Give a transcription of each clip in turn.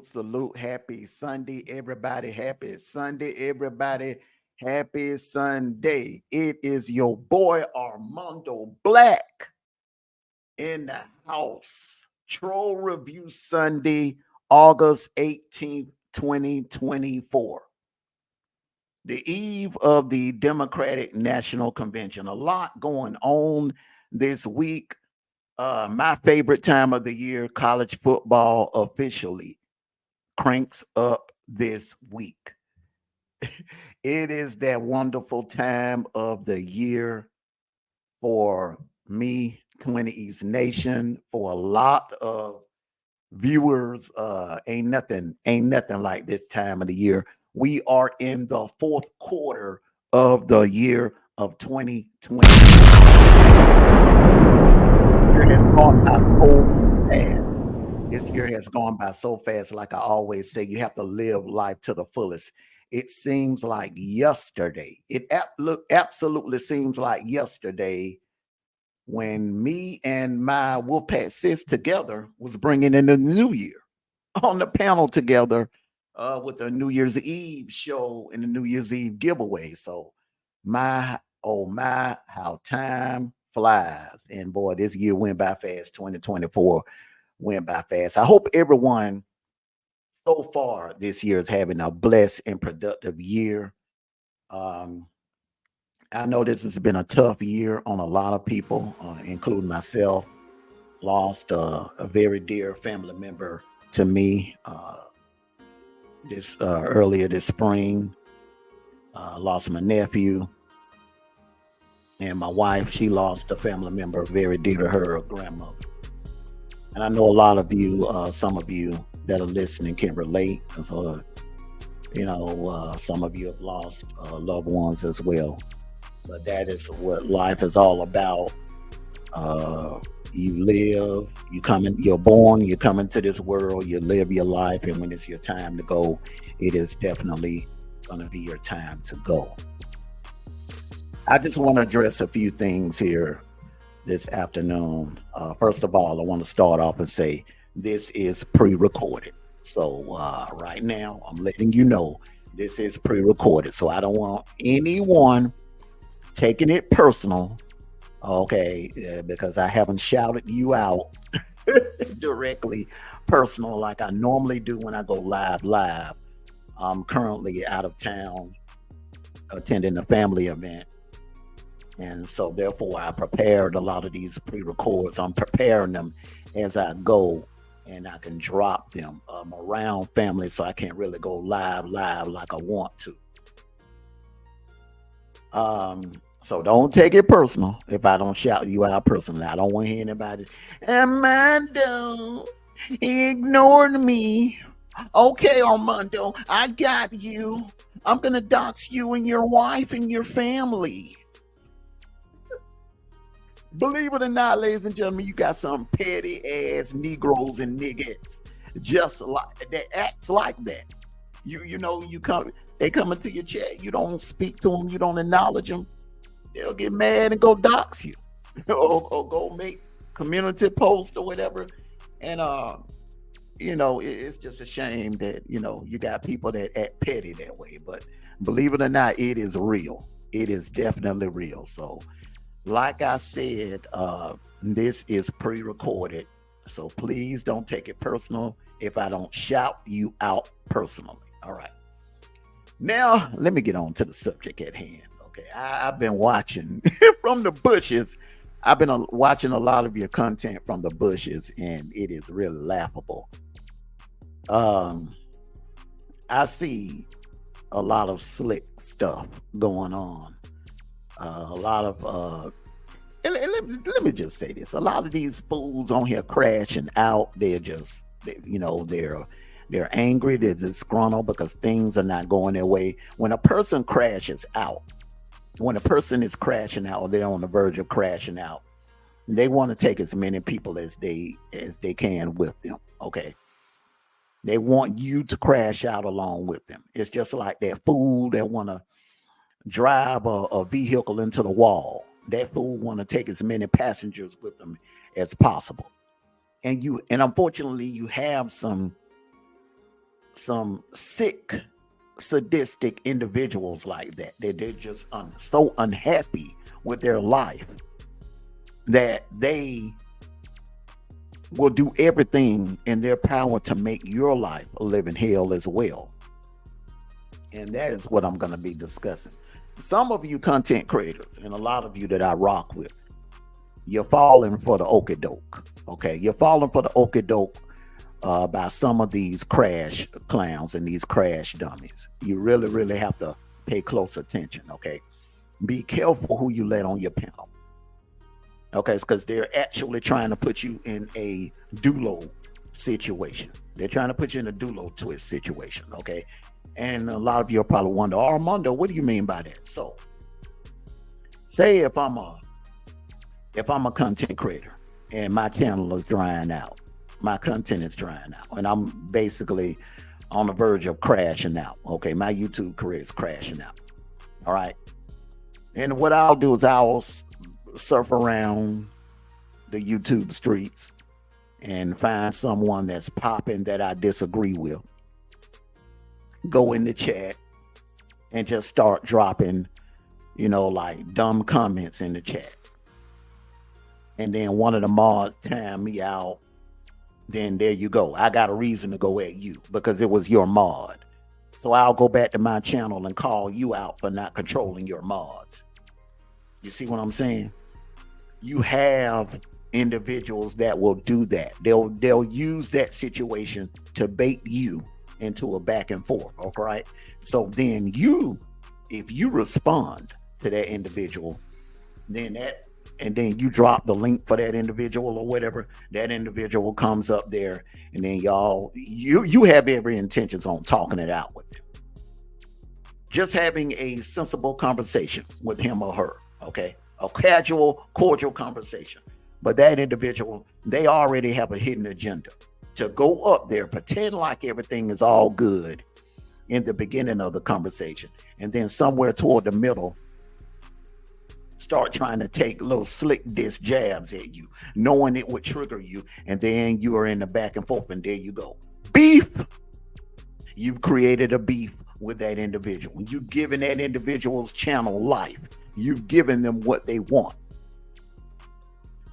Salute. Happy Sunday, everybody. Happy Sunday, everybody. Happy Sunday. It is your boy Armando Black in the house. Troll Review Sunday, August 18th, 2024. The eve of the Democratic National Convention. A lot going on this week. My favorite time of the year, college football officially cranks up this week. It is that wonderful time of the year for me, 20 East Nation, for a lot of viewers. Ain't nothing like this time of the year. We are in the fourth quarter of the year of 2020. Year has gone by so fast. This year has gone by so fast. Like I always say, you have to live life to the fullest. It seems like yesterday. It absolutely seems like yesterday when me and my Wolfpack sis together was bringing in the new year on the panel together with the New Year's Eve show and the New Year's Eve giveaway. So my, oh my, how time flies. And boy, this year went by fast. 2024 went by fast. I hope everyone so far this year is having a blessed and productive year. I know this has been a tough year on a lot of people, including myself. Lost a very dear family member to me this earlier this spring. Lost my nephew, and my wife. She lost a family member very dear to her, grandmother. And I know a lot of you, some of you that are listening can relate. So, some of you have lost loved ones as well. But that is what life is all about. You live, you're born, you come into this world, you live your life, and when it's your time to go, it is definitely going to be your time to go. I just want to address a few things here this afternoon. First of all, I want to start off and say this is pre-recorded. So right now, I'm letting you know this is pre-recorded. So I don't want anyone taking it personal, okay, because I haven't shouted you out directly personal like I normally do when I go live. I'm currently out of town attending a family event. And so therefore I prepared a lot of these pre-records. I'm preparing them as I go, and I can drop them around family, so I can't really go live like I want to. So don't take it personal if I don't shout you out personally. I don't want to hear anybody, Armando, he ignored me. Okay, Armando, I got you. I'm gonna dox you and your wife and your family. Believe it or not, ladies and gentlemen, you got some petty ass Negroes and niggas just like that acts like that. You know, you come, they come into your chat, you don't speak to them, you don't acknowledge them, they'll get mad and go dox you, or go make community post or whatever. And you know, it's just a shame that, you know, you got people that act petty that way. But believe it or not, it is real. It is definitely real. So, like I said, this is pre-recorded. So please don't take it personal if I don't shout you out personally. All right. Now, let me get on to the subject at hand. Okay. I've been watching from the bushes. I've been watching a lot of your content from the bushes, and it is really laughable. I see a lot of slick stuff going on. A lot of let me just say this: a lot of these fools on here crashing out. They're just, you know, they're angry, they're disgruntled because things are not going their way. When a person crashes out, when a person is crashing out, or they're on the verge of crashing out, they want to take as many people as they can with them. Okay. They want you to crash out along with them. It's just like that fool that want to drive a vehicle into the wall. That fool want to take as many passengers with them as possible. And unfortunately, you have some sick, sadistic individuals like that. They're just so unhappy with their life that they will do everything in their power to make your life a living hell as well. And that is what I'm going to be discussing. Some of you content creators, and a lot of you that I rock with, you're falling for the okie doke. Okay, you're falling for the okie doke by some of these crash clowns and these crash dummies. You really, really have to pay close attention. Okay, be careful who you let on your panel. Okay, it's because they're actually trying to put you in a doulo situation. They're trying to put you in a doulo twist situation. Okay, and a lot of you are probably wonder, oh, Armando, what do you mean by that? So, say if I'm a content creator and my channel is drying out, my content is drying out, and I'm basically on the verge of crashing out. Okay, my YouTube career is crashing out. All right, and what I'll do is I'll surf around the YouTube streets and find someone that's popping that I disagree with. Go in the chat and just start dropping, you know, like dumb comments in the chat. And then one of the mods time me out. Then there you go. I got a reason to go at you because it was your mod. So I'll go back to my channel and call you out for not controlling your mods. You see what I'm saying? You have individuals that will do that. They'll use that situation to bait you into a back and forth. Okay, right? So then if you respond to that individual, then you drop the link for that individual or whatever, that individual comes up there, and then you have every intentions on talking it out with them. Just having a sensible conversation with him or her. Okay. A casual, cordial conversation. But that individual, they already have a hidden agenda to go up there, pretend like everything is all good in the beginning of the conversation. And then somewhere toward the middle, start trying to take little slick diss jabs at you, knowing it would trigger you. And then you are in the back and forth, and there you go. Beef. You've created a beef with that individual. You've given that individual's channel life. You've given them what they want.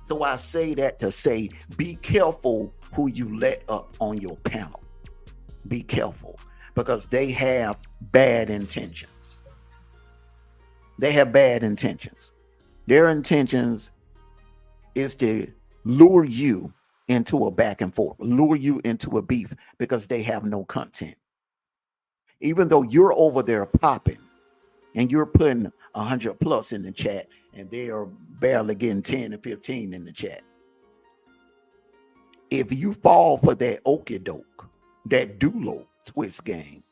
So I say that to say, be careful who you let up on your panel. Be careful, because they have bad intentions. They have bad intentions. Their intentions is to lure you into a back and forth, lure you into a beef, because they have no content. Even though you're over there popping and you're putting 100 plus in the chat, and they are barely getting 10 or 15 in the chat. If you fall for that okie doke, that do low twist game,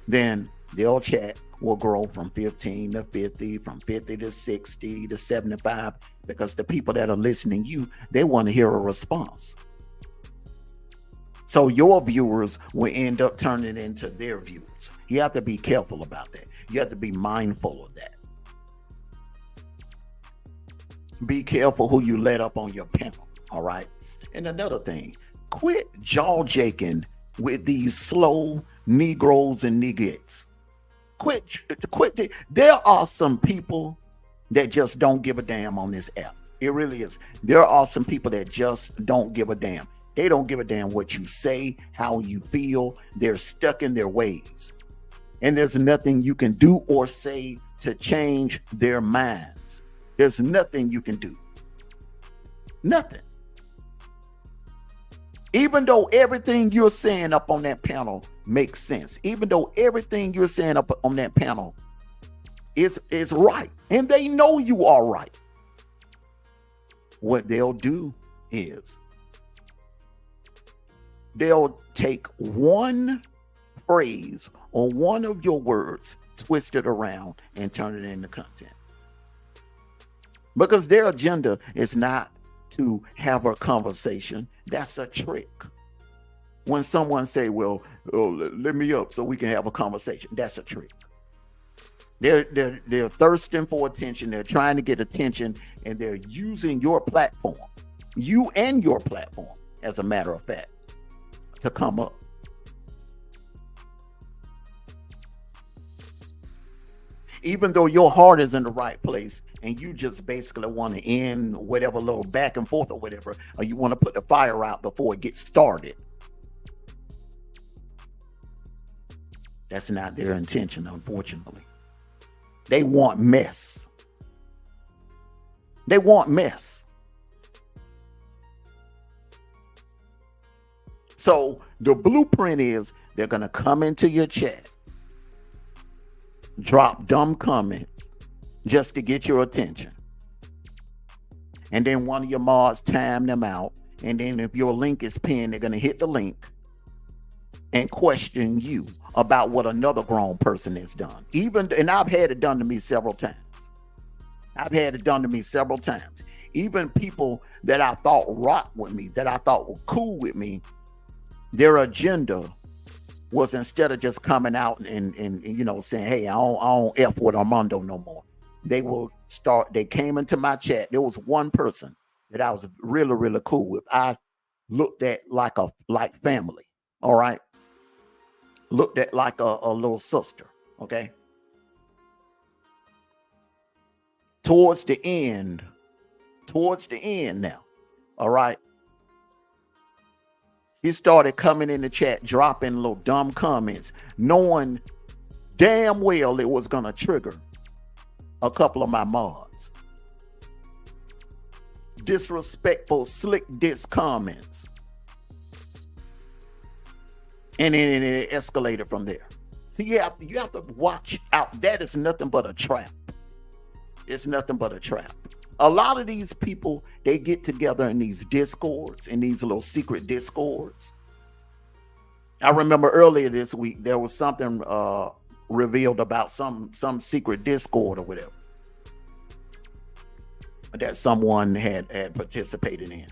then their chat will grow from 15 to 50, from 50 to 60 to 75, because the people that are listening you, they want to hear a response. So your viewers will end up turning into their viewers. You have to be careful about that. You have to be mindful of that. Be careful who you let up on your panel, all right? And another thing, quit jaw-jaking with these slow Negroes and Negettes. Quit. There are some people that just don't give a damn on this app. It really is. There are some people that just don't give a damn. They don't give a damn what you say, how you feel. They're stuck in their ways. And there's nothing you can do or say to change their minds. There's nothing you can do. Nothing. Even though everything you're saying up on that panel makes sense, even though everything you're saying up on that panel is right, and they know you are right, what they'll do is they'll take one phrase or one of your words, twist it around, and turn it into content. Because their agenda is not to have a conversation. That's a trick. When someone say, well, let me up so we can have a conversation, that's a trick. They're thirsting for attention. They're trying to get attention, and they're using your platform, you and your platform, as a matter of fact, to come up. Even though your heart is in the right place and you just basically want to end whatever little back and forth or whatever, or you want to put the fire out before it gets started. That's not their intention, unfortunately. They want mess. They want mess. So the blueprint is they're going to come into your chat, drop dumb comments just to get your attention. And then one of your mods time them out. And then if your link is pinned, they're going to hit the link and question you about what another grown person has done. And I've had it done to me several times. Even people that I thought rocked with me, that I thought were cool with me, their agenda was, instead of just coming out and saying, hey, I don't F with Armando no more. They came into my chat. There was one person that I was really, really cool with. I looked at like family. All right. Looked at like a little sister. Okay. Towards the end now. All right. He started coming in the chat, dropping little dumb comments, knowing damn well it was going to trigger a couple of my mods. Disrespectful, slick diss comments. And then it escalated from there. So you have to watch out. That is nothing but a trap. It's nothing but a trap. A lot of these people, they get together in these discords, in these little secret discords. I remember earlier this week, there was something revealed about some secret discord or whatever that someone had participated in.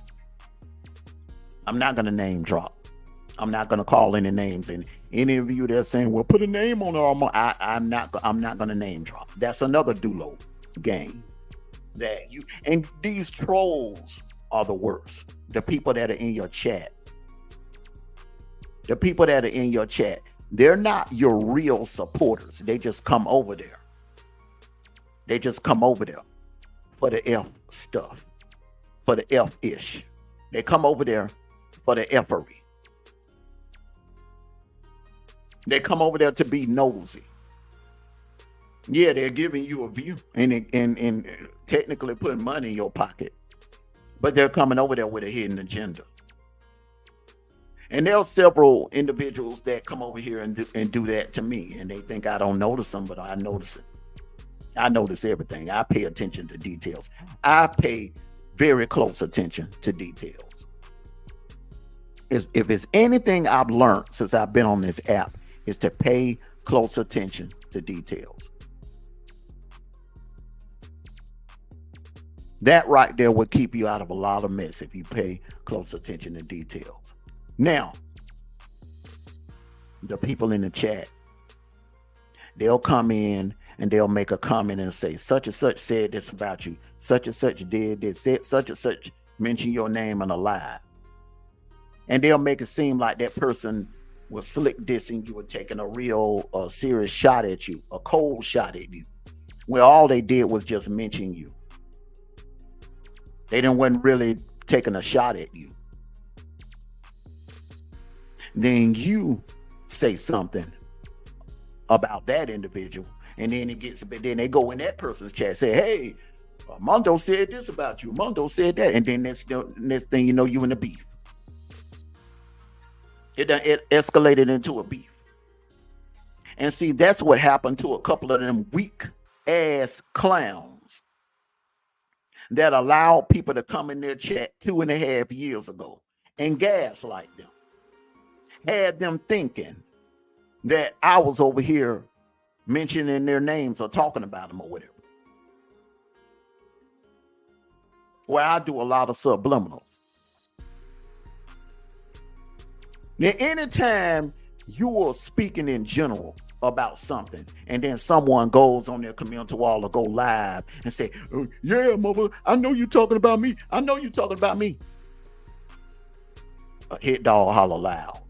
I'm not going to name drop. I'm not going to call any names. And any of you that are saying, well, put a name on it, I'm not going to name drop. That's another Dulo game. And these trolls are the worst. The people that are in your chat. They're not your real supporters. They just come over there. For the F stuff. For the F-ish. They come over there for the F-ery. They come over there to be nosy. Yeah, they're giving you a view and technically putting money in your pocket, but they're coming over there with a hidden agenda. And there are several individuals that come over here and do that to me, and they think I don't notice them, but I notice it. I notice everything. I pay attention to details. I pay very close attention to details. If it's anything I've learned since I've been on this app, is to pay close attention to details. That right there will keep you out of a lot of mess if you pay close attention to details. Now, the people in the chat, they'll come in and they'll make a comment and say, such and such said this about you. Such and such did this. Said such and such mention your name in a lie. And they'll make it seem like that person was slick dissing you or taking a real serious shot at you, a cold shot at you. Well, all they did was just mention you. They wasn't really taking a shot at you. Then you say something about that individual, and then then they go in that person's chat, say, hey, Mondo said this about you. Mondo said that. And then next thing you know, you in a beef. It escalated into a beef. And see, that's what happened to a couple of them weak ass clowns that allowed people to come in their chat 2.5 years ago and gaslight them. Had them thinking that I was over here mentioning their names or talking about them or whatever. Where I do a lot of subliminals. Now, anytime you are speaking in general about something, and then someone goes on their community wall or go live and say, oh, yeah, mother, I know you're talking about me. I know you're talking about me. A hit dog holler loud.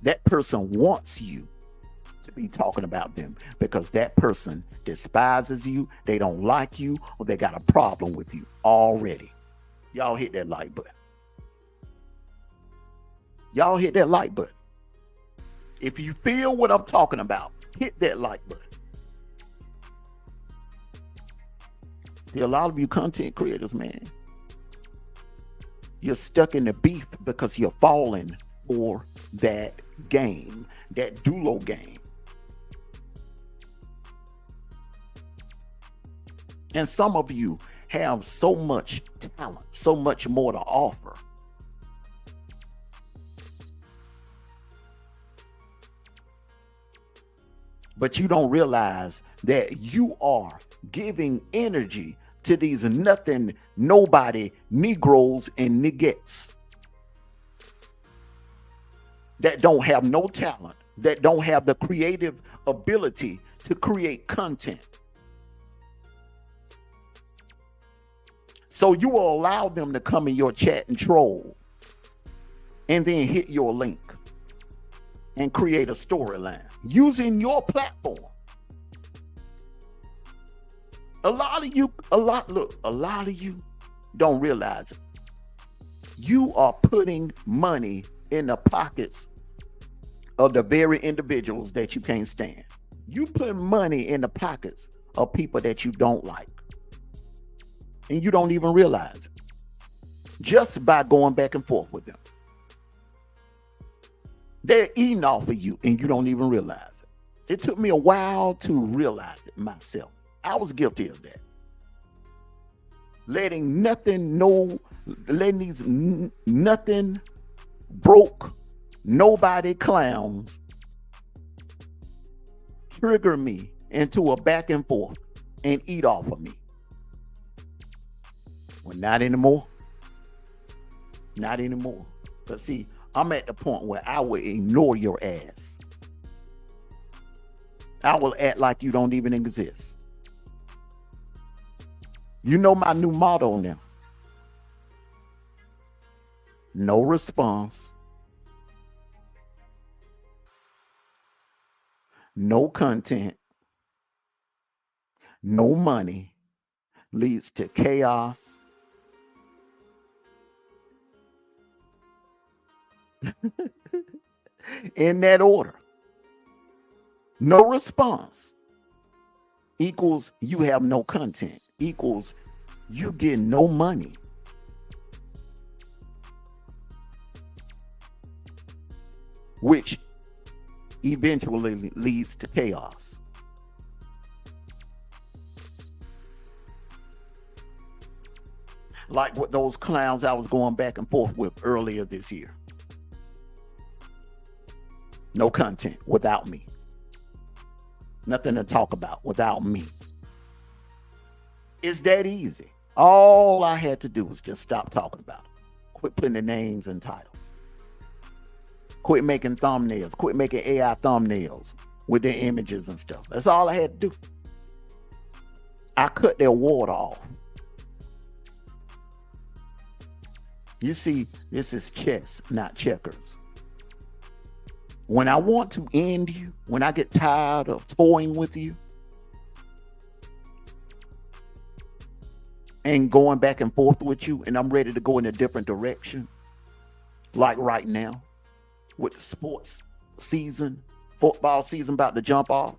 That person wants you to be talking about them because that person despises you, they don't like you, or they got a problem with you already. Y'all hit that like button. Y'all hit that like button. If you feel what I'm talking about, hit that like button. There are a lot of you content creators, man. You're stuck in the beef because you're falling for that game, that Dulo game. And some of you have so much talent, so much more to offer. But you don't realize that you are giving energy to these nothing, nobody, Negroes and niggas that don't have no talent, that don't have the creative ability to create content. So you will allow them to come in your chat and troll and then hit your link and create a storyline using your platform. A lot of you don't realize it. You are putting money in the pockets of the very individuals that you can't stand. You put money in the pockets of people that you don't like. And you don't even realize it. Just by going back and forth with them. They're eating off of you and you don't even realize it. It took me a while to realize it myself. I was guilty of that. Letting these nothing broke, nobody clowns trigger me into a back and forth and eat off of me. Well, not anymore. Not anymore. But see, I'm at the point where I will ignore your ass. I will act like you don't even exist. You know my new motto now. No response. No content. No money leads to chaos. In that order. No response equals you have no content, equals you get no money. Which eventually leads to chaos. Like with those clowns I was going back and forth with earlier this year. No content without me. Nothing to talk about without me. It's that easy. All I had to do was just stop talking about it. Quit putting the names and titles. Quit making thumbnails. Quit making AI thumbnails with their images and stuff. That's all I had to do. I cut their water off. You see, this is chess, not checkers. When I want to end you, when I get tired of toying with you and going back and forth with you, and I'm ready to go in a different direction, like right now with the sports season, football season about to jump off,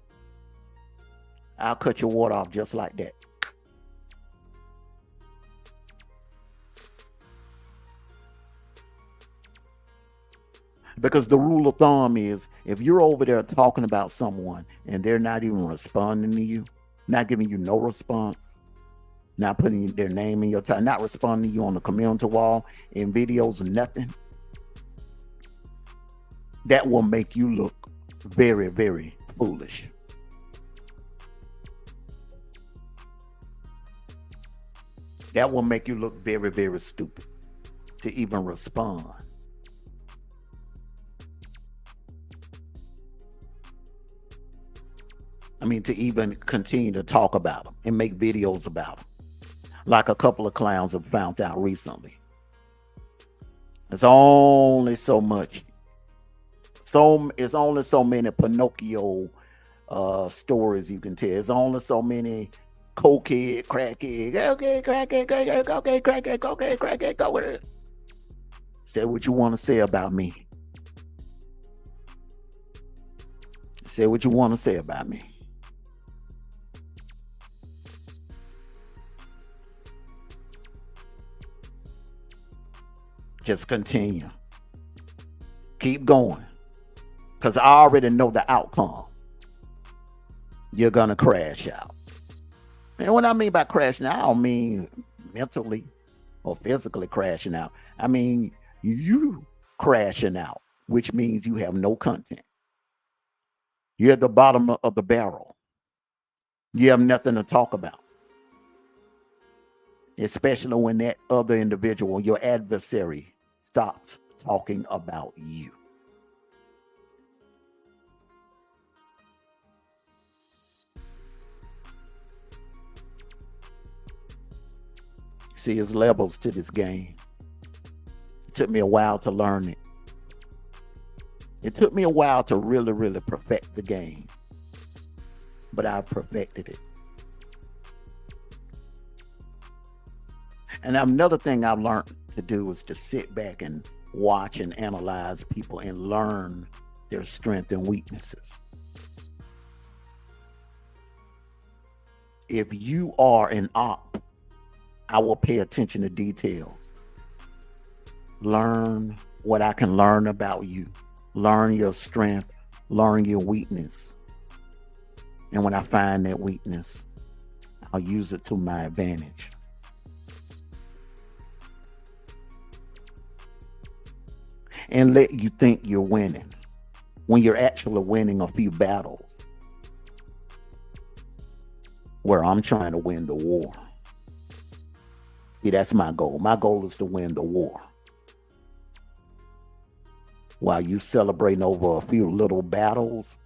I'll cut your water off just like that. Because the rule of thumb is, if you're over there talking about someone and they're not even responding to you, not giving you no response, not putting their name in your time, not responding to you on the community wall, in videos or nothing, that will make you look very, very foolish. That will make you look very, very stupid to even respond. I mean, to even continue to talk about them and make videos about them, like a couple of clowns have found out recently. There's only so much. It's only so many Pinocchio stories you can tell. There's only so many cokehead, crackhead, okay, crackhead, okay, crackhead, okay, crackhead, go with it. Say what you want to say about me. Say what you want to say about me. Just continue. Keep going. Because I already know the outcome. You're going to crash out. And what I mean by crashing out, I don't mean mentally or physically crashing out. I mean you crashing out, which means you have no content. You're at the bottom of the barrel. You have nothing to talk about. Especially when that other individual, your adversary, stops talking about you. See, there's levels to this game. It took me a while to learn it. It took me a while to really, really perfect the game. But I perfected it. And another thing I've learned to do is to sit back and watch and analyze people and learn their strengths and weaknesses. If you are an op, I will pay attention to details. Learn what I can learn about you. Learn your strength. Learn your weakness. And when I find that weakness, I'll use it to my advantage. And let you think you're winning when you're actually winning a few battles where I'm trying to win the war. See, that's my goal. My goal is to win the war. While you celebrating over a few little battles,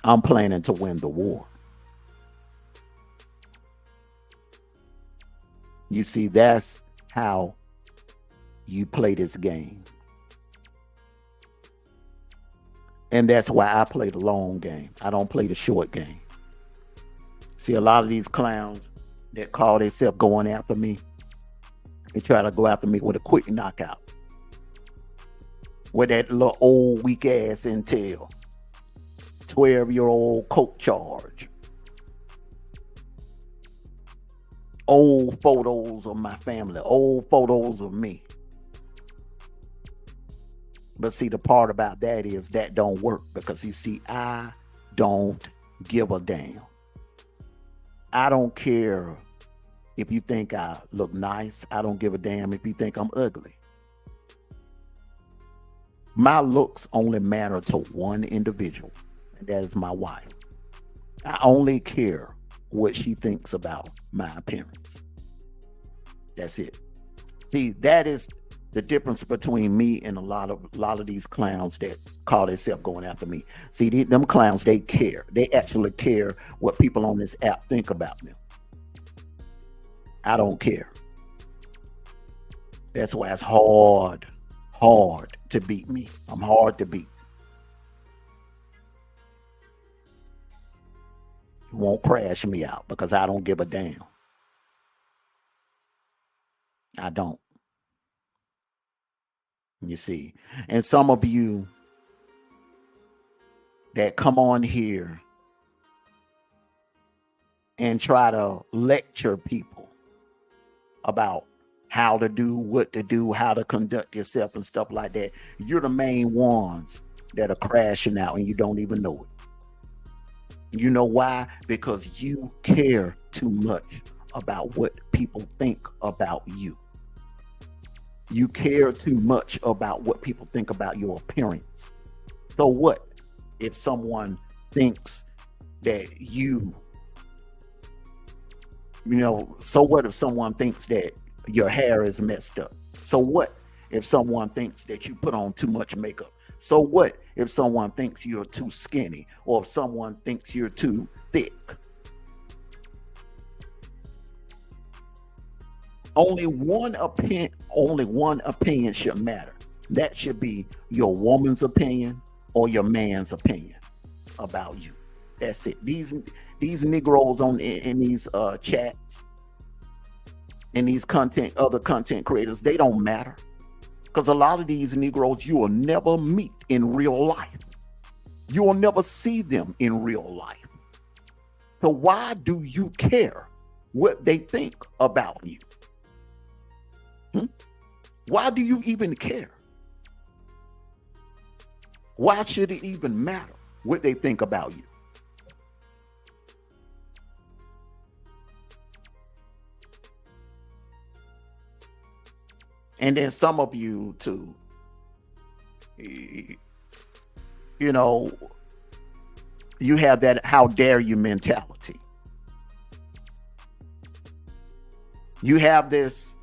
I'm planning to win the war. You see, that's how you play this game. And that's why I play the long game. I don't play the short game. See, a lot of these clowns that call themselves going after me, they try to go after me with a quick knockout. With that little old weak ass intel. 12-year-old coke charge. Old photos of my family, old photos of me. But see, the part about that is that don't work, because you see, I don't give a damn. I don't care if you think I look nice. I don't give a damn if you think I'm ugly. My looks only matter to one individual, and that is my wife. I only care what she thinks about my appearance. That's it. See, that is the difference between me and a lot of these clowns that call themselves going after me. See, them clowns, they care. They actually care what people on this app think about them. I don't care. That's why it's hard to beat me. I'm hard to beat. You won't crash me out because I don't give a damn. I don't. You see, and some of you that come on here and try to lecture people about how to do, what to do, how to conduct yourself and stuff like that, you're the main ones that are crashing out and you don't even know it. You know why? Because you care too much about what people think about you. You care too much about what people think about your appearance. So what if someone thinks that so what if someone thinks that your hair is messed up? So what if someone thinks that you put on too much makeup? So what if someone thinks you're too skinny, or if someone thinks you're too thick? Only one opinion should matter. That should be your woman's opinion or your man's opinion about you. That's it. These Negroes in these chats and these other content creators, they don't matter. Because a lot of these Negroes you will never meet in real life. You will never see them in real life. So why do you care what they think about you? Why do you even care? Why should it even matter what they think about you? And then some of you too, you have that how dare you mentality. You have this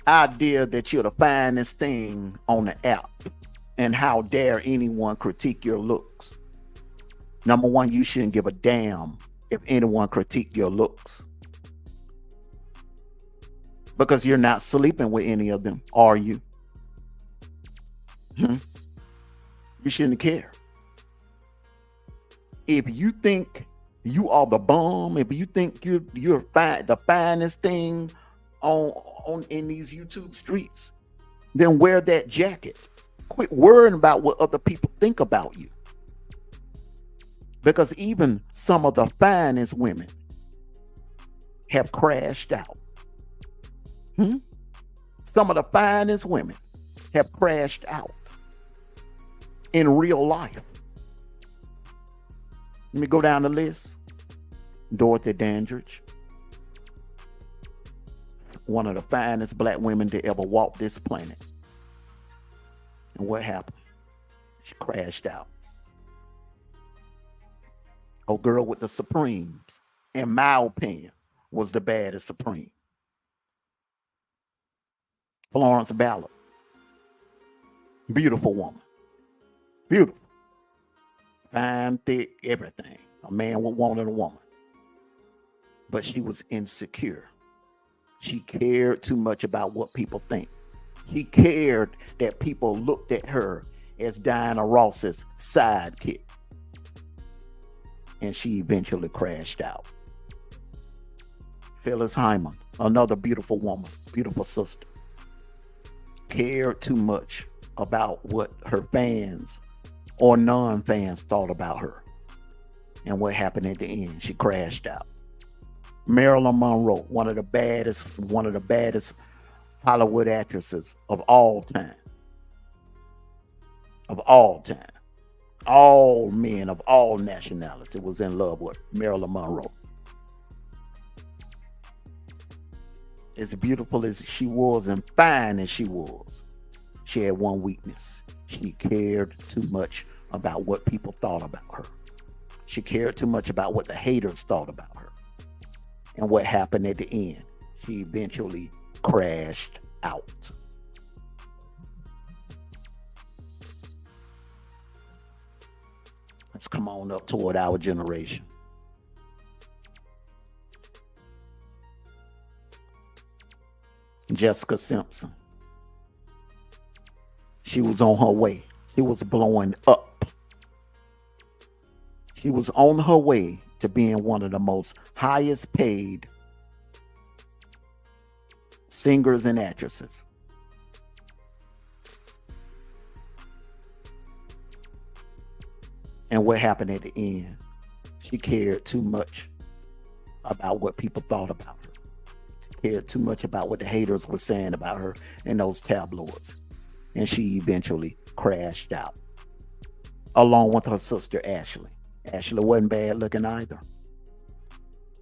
idea that you're the finest thing on the app, and how dare anyone critique your looks. Number one, you shouldn't give a damn if anyone critique your looks, because you're not sleeping with any of them, are you? You shouldn't care. If you think you are the bomb, if you think you're the finest thing on in these YouTube streets, then wear that jacket. Quit worrying about what other people think about you. Because even some of the finest women have crashed out. Some of the finest women have crashed out in real life. Let me go down the list. Dorothy Dandridge, one of the finest black women to ever walk this planet. And what happened? She crashed out. Oh, girl with the Supremes, in my opinion, was the baddest Supreme. Florence Ballard. Beautiful woman. Beautiful. Fine, thick, everything. A man would want a woman. But she was insecure. She cared too much about what people think. She cared that people looked at her as Diana Ross's sidekick. And she eventually crashed out. Phyllis Hyman, another beautiful woman, beautiful sister, cared too much about what her fans or non-fans thought about her. And what happened at the end? She crashed out. Marilyn Monroe, one of the baddest Hollywood actresses of all time. Of all time. All men of all nationality was in love with Marilyn Monroe. As beautiful as she was and fine as she was, she had one weakness. She cared too much about what people thought about her. She cared too much about what the haters thought about her. And what happened at the end? She eventually crashed out. Let's come on up toward our generation. Jessica Simpson. She was on her way. She was blowing up. She was on her way to being one of the most highest paid singers and actresses. And what happened at the end? She cared too much about what people thought about her. She cared too much about what the haters were saying about her in those tabloids. And she eventually crashed out, along with her sister Ashley. Ashley wasn't bad looking either,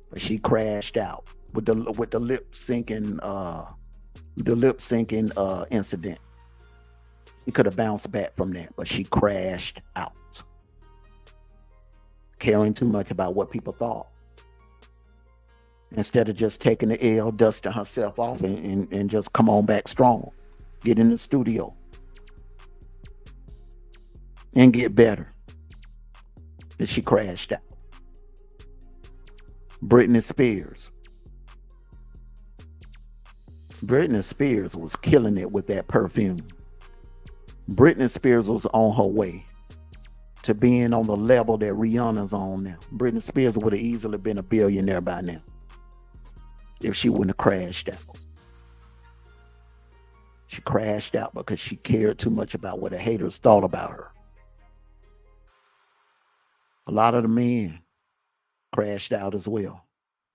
but she crashed out with the lip syncing incident. She could have bounced back from that, but she crashed out, caring too much about what people thought, instead of just taking the L, dusting herself off, and just come on back strong, get in the studio and get better. And she crashed out. Britney Spears. Britney Spears was killing it with that perfume. Britney Spears was on her way to being on the level that Rihanna's on now. Britney Spears would have easily been a billionaire by now if she wouldn't have crashed out. She crashed out because she cared too much about what the haters thought about her. A lot of the men crashed out as well.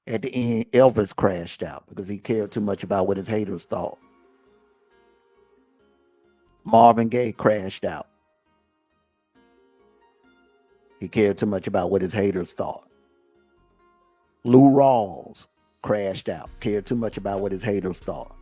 At the end, Elvis crashed out because he cared too much about what his haters thought. Marvin Gaye crashed out. He cared too much about what his haters thought. Lou Rawls crashed out, cared too much about what his haters thought.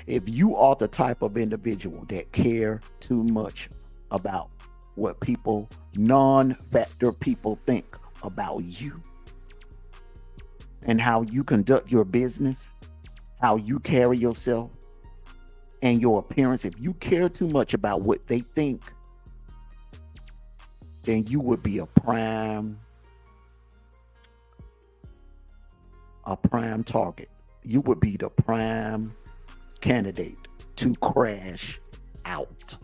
If you are the type of individual that care too much about what people, non-factor people, think about you and how you conduct your business, how you carry yourself, and your appearance, if you care too much about what they think, then you would be a prime target. You would be the prime candidate to crash out.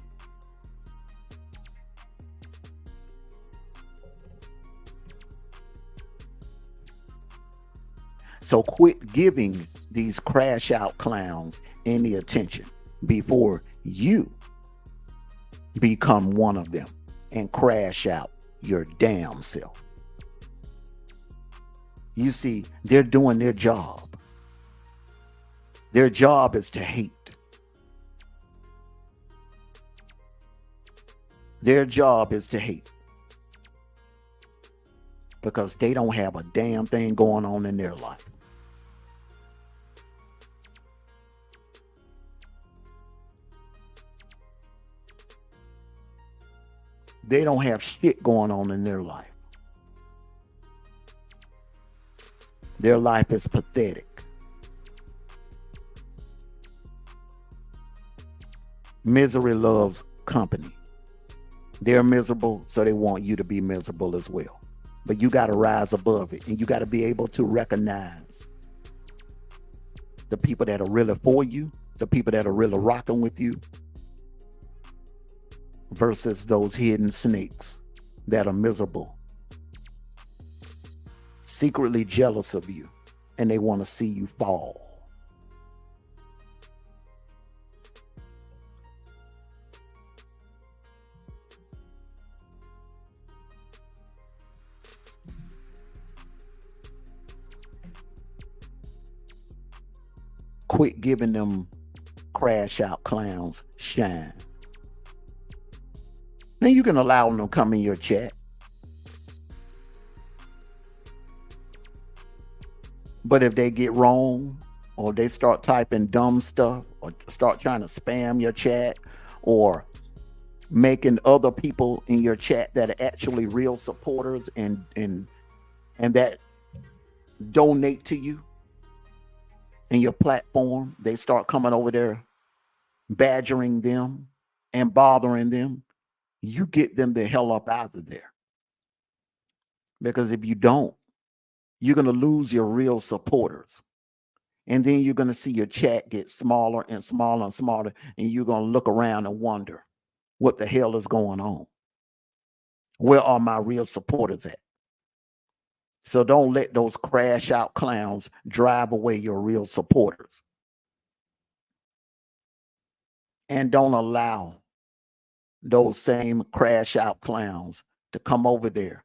So quit giving these crash out clowns any attention before you become one of them and crash out your damn self. You see, they're doing their job. Their job is to hate. Their job is to hate because they don't have a damn thing going on in their life. They don't have shit going on in their life. Their life is pathetic. Misery loves company. They're miserable, so they want you to be miserable as well. But you got to rise above it, and you got to be able to recognize the people that are really for you, the people that are really rocking with you, versus those hidden snakes that are miserable, secretly jealous of you, and they want to see you fall. Quit giving them crash out clowns shine. Then you can allow them to come in your chat. But if they get wrong, or they start typing dumb stuff, or start trying to spam your chat, or making other people in your chat that are actually real supporters and that donate to you and your platform, they start coming over there badgering them and bothering them, you get them the hell up out of there. Because if you don't, you're going to lose your real supporters. And then you're going to see your chat get smaller and smaller and smaller. And you're going to look around and wonder what the hell is going on. Where are my real supporters at? So don't let those crash out clowns drive away your real supporters. And don't allow those same crash out clowns to come over there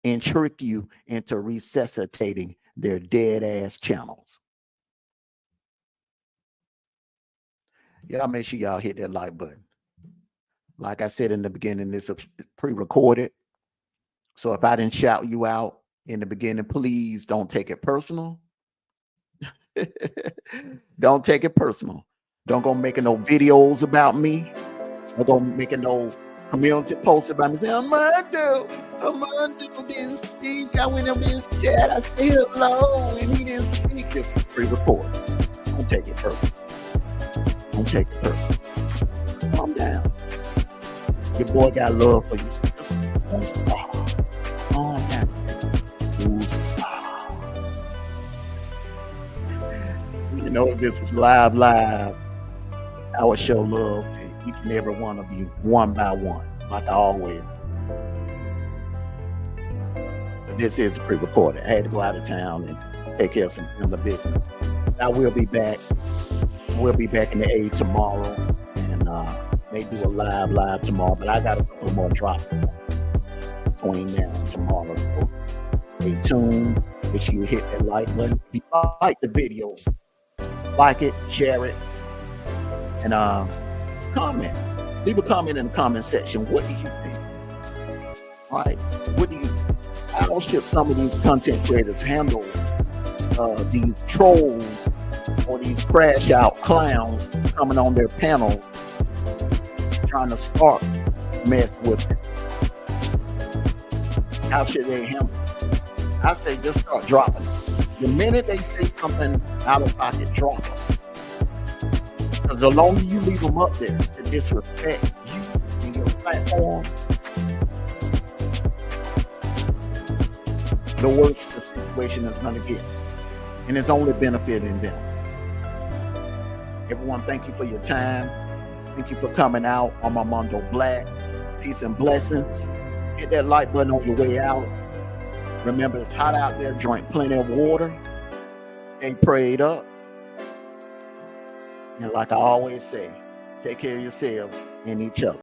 and trick you into resuscitating their dead ass channels. Y'all make sure y'all hit that like button. Like I said in the beginning, this is pre-recorded. So if I didn't shout you out in the beginning, please don't take it personal. Don't take it personal. Don't go making no videos about me. Don't go making no community posts about me saying, Mondo didn't speak. I went up in his chat. I stayed alone and he didn't speak. It's pre-recorded. Don't take it personal. Don't take it personal. Calm down. Your boy got love for you. Don't stop. Calm down. Don't stop. You know, if this was live, I would show love to each and every one of you, one by one, like I always. But this is pre-recorded. I had to go out of town and take care of some other business. I will be back. We'll be back in the A tomorrow, and may do a live tomorrow. But I got a couple more drops between now and tomorrow. So stay tuned. Make sure you hit that like button. If you like the video, like it, share it, and comment. Leave a comment in the comment section. What do you think? All right. How should some of these content creators handle these trolls or these crash out clowns coming on their panel trying to start mess with them? How should they handle it? I say just start dropping them. The minute they say something out of pocket, drop them. Because the longer you leave them up there to disrespect you and your platform, the worse the situation is going to get. And it's only benefiting them. Everyone, thank you for your time. Thank you for coming out on my Mondo Black. Peace and blessings. Hit that like button on your way out. Remember, it's hot out there. Drink plenty of water. Stay prayed up. And like I always say, take care of yourselves and each other.